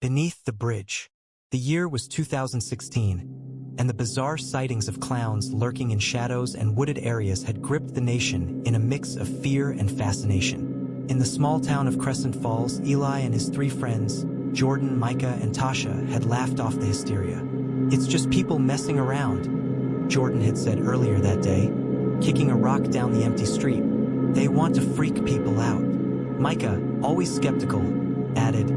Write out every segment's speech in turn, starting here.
Beneath the bridge. The year was 2016, and the bizarre sightings of clowns lurking in shadows and wooded areas had gripped the nation in a mix of fear and fascination. In the small town of Crescent Falls, Eli and his three friends, Jordan, Micah, and Tasha, had laughed off the hysteria. "It's just people messing around," Jordan had said earlier that day, kicking a rock down the empty street. "They want to freak people out." Micah, always skeptical, added,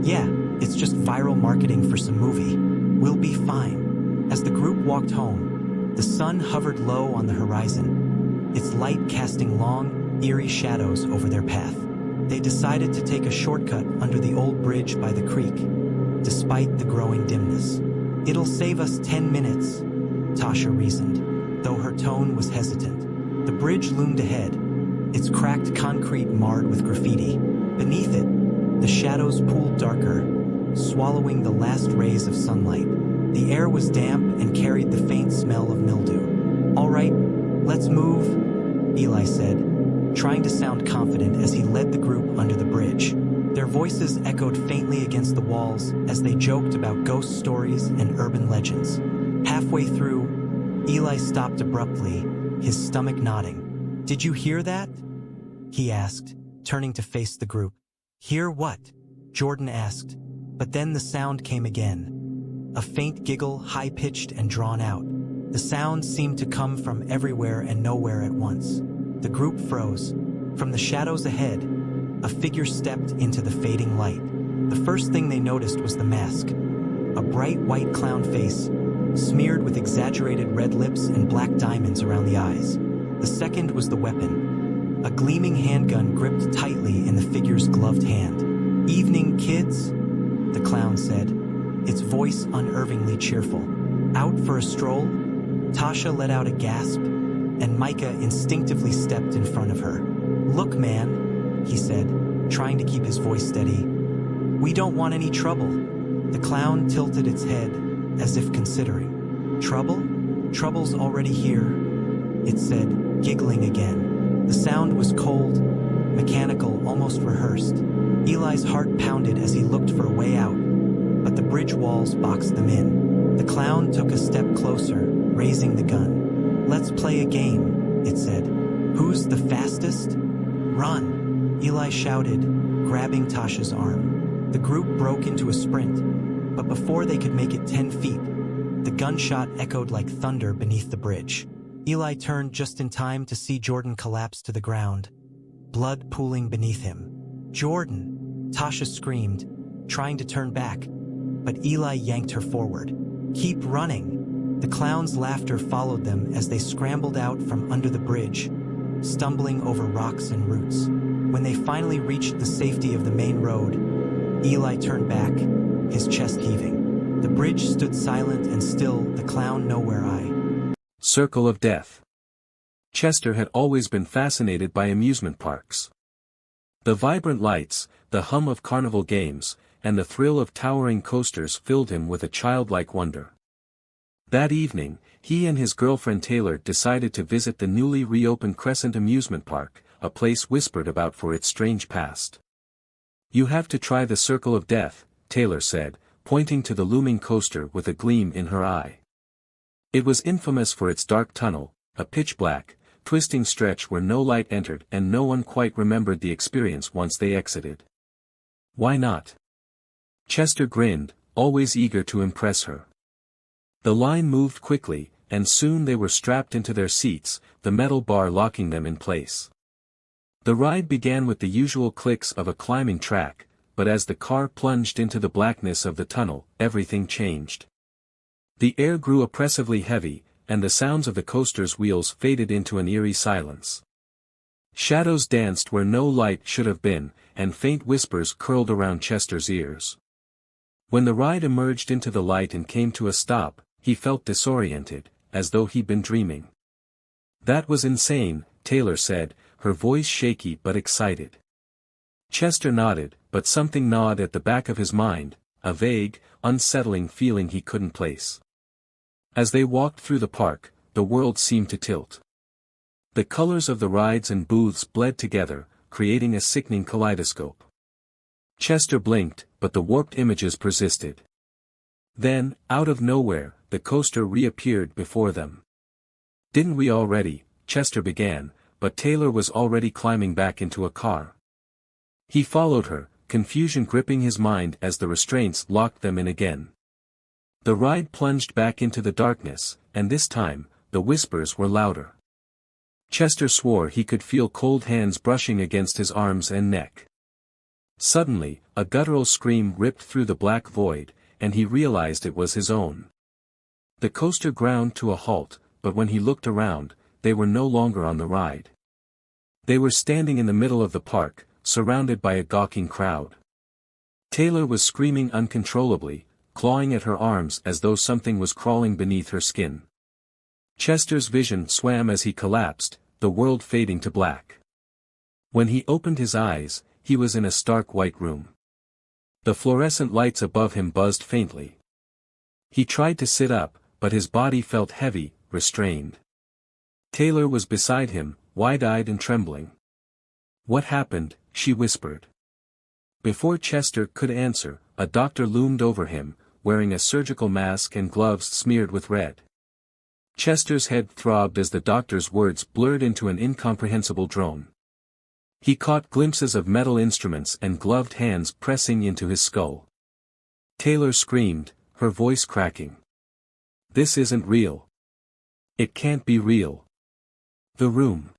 "Yeah, it's just viral marketing for some movie. We'll be fine." As the group walked home, the sun hovered low on the horizon, its light casting long, eerie shadows over their path. They decided to take a shortcut under the old bridge by the creek, despite the growing dimness. "It'll save us 10 minutes, Tasha reasoned, though her tone was hesitant. The bridge loomed ahead, its cracked concrete marred with graffiti. Beneath it, the shadows pooled darker, swallowing the last rays of sunlight. The air was damp and carried the faint smell of mildew. "All right, let's move," Eli said, trying to sound confident as he led the group under the bridge. Their voices echoed faintly against the walls as they joked about ghost stories and urban legends. Halfway through, Eli stopped abruptly, his stomach nodding. "Did you hear that?" he asked, turning to face the group. "Hear what?" Jordan asked, but then the sound came again. A faint giggle, high-pitched and drawn out. The sound seemed to come from everywhere and nowhere at once. The group froze. From the shadows ahead, a figure stepped into the fading light. The first thing they noticed was the mask. A bright white clown face, smeared with exaggerated red lips and black diamonds around the eyes. The second was the weapon, a gleaming handgun gripped tightly in the figure's gloved hand. "Evening, kids," the clown said, its voice unnervingly cheerful. "Out for a stroll?" Tasha let out a gasp, and Micah instinctively stepped in front of her. "Look, man," he said, trying to keep his voice steady. "We don't want any trouble." The clown tilted its head, as if considering. "Trouble? Trouble's already here," it said, giggling again. The sound was cold, mechanical, almost rehearsed. Eli's heart pounded as he looked for a way out, but the bridge walls boxed them in. The clown took a step closer, raising the gun. "Let's play a game," it said. "Who's the fastest?" "Run!" Eli shouted, grabbing Tasha's arm. The group broke into a sprint, but before they could make it 10 feet, the gunshot echoed like thunder beneath the bridge. Eli turned just in time to see Jordan collapse to the ground, blood pooling beneath him. "Jordan!" Tasha screamed, trying to turn back, but Eli yanked her forward. "Keep running!" The clown's laughter followed them as they scrambled out from under the bridge, stumbling over rocks and roots. When they finally reached the safety of the main road, Eli turned back, his chest heaving. The bridge stood silent and still, the clown nowhere eye. Circle of Death. Chester had always been fascinated by amusement parks. The vibrant lights, the hum of carnival games, and the thrill of towering coasters filled him with a childlike wonder. That evening, he and his girlfriend Taylor decided to visit the newly reopened Crescent Amusement Park, a place whispered about for its strange past. "You have to try the Circle of Death," Taylor said, pointing to the looming coaster with a gleam in her eye. It was infamous for its dark tunnel, a pitch-black, twisting stretch where no light entered and no one quite remembered the experience once they exited. "Why not?" Chester grinned, always eager to impress her. The line moved quickly, and soon they were strapped into their seats, the metal bar locking them in place. The ride began with the usual clicks of a climbing track, but as the car plunged into the blackness of the tunnel, everything changed. The air grew oppressively heavy, and the sounds of the coaster's wheels faded into an eerie silence. Shadows danced where no light should have been, and faint whispers curled around Chester's ears. When the ride emerged into the light and came to a stop, he felt disoriented, as though he'd been dreaming. "That was insane," Taylor said, her voice shaky but excited. Chester nodded, but something gnawed at the back of his mind, a vague, unsettling feeling he couldn't place. As they walked through the park, the world seemed to tilt. The colors of the rides and booths bled together, creating a sickening kaleidoscope. Chester blinked, but the warped images persisted. Then, out of nowhere, the coaster reappeared before them. "Didn't we already?" Chester began, but Taylor was already climbing back into a car. He followed her, confusion gripping his mind as the restraints locked them in again. The ride plunged back into the darkness, and this time, the whispers were louder. Chester swore he could feel cold hands brushing against his arms and neck. Suddenly, a guttural scream ripped through the black void, and he realized it was his own. The coaster ground to a halt, but when he looked around, they were no longer on the ride. They were standing in the middle of the park, surrounded by a gawking crowd. Taylor was screaming uncontrollably, clawing at her arms as though something was crawling beneath her skin. Chester's vision swam as he collapsed, the world fading to black. When he opened his eyes, he was in a stark white room. The fluorescent lights above him buzzed faintly. He tried to sit up, but his body felt heavy, restrained. Taylor was beside him, wide-eyed and trembling. "What happened?" she whispered. Before Chester could answer, a doctor loomed over him, wearing a surgical mask and gloves smeared with red. Chester's head throbbed as the doctor's words blurred into an incomprehensible drone. He caught glimpses of metal instruments and gloved hands pressing into his skull. Taylor screamed, her voice cracking. "This isn't real. It can't be real." The room.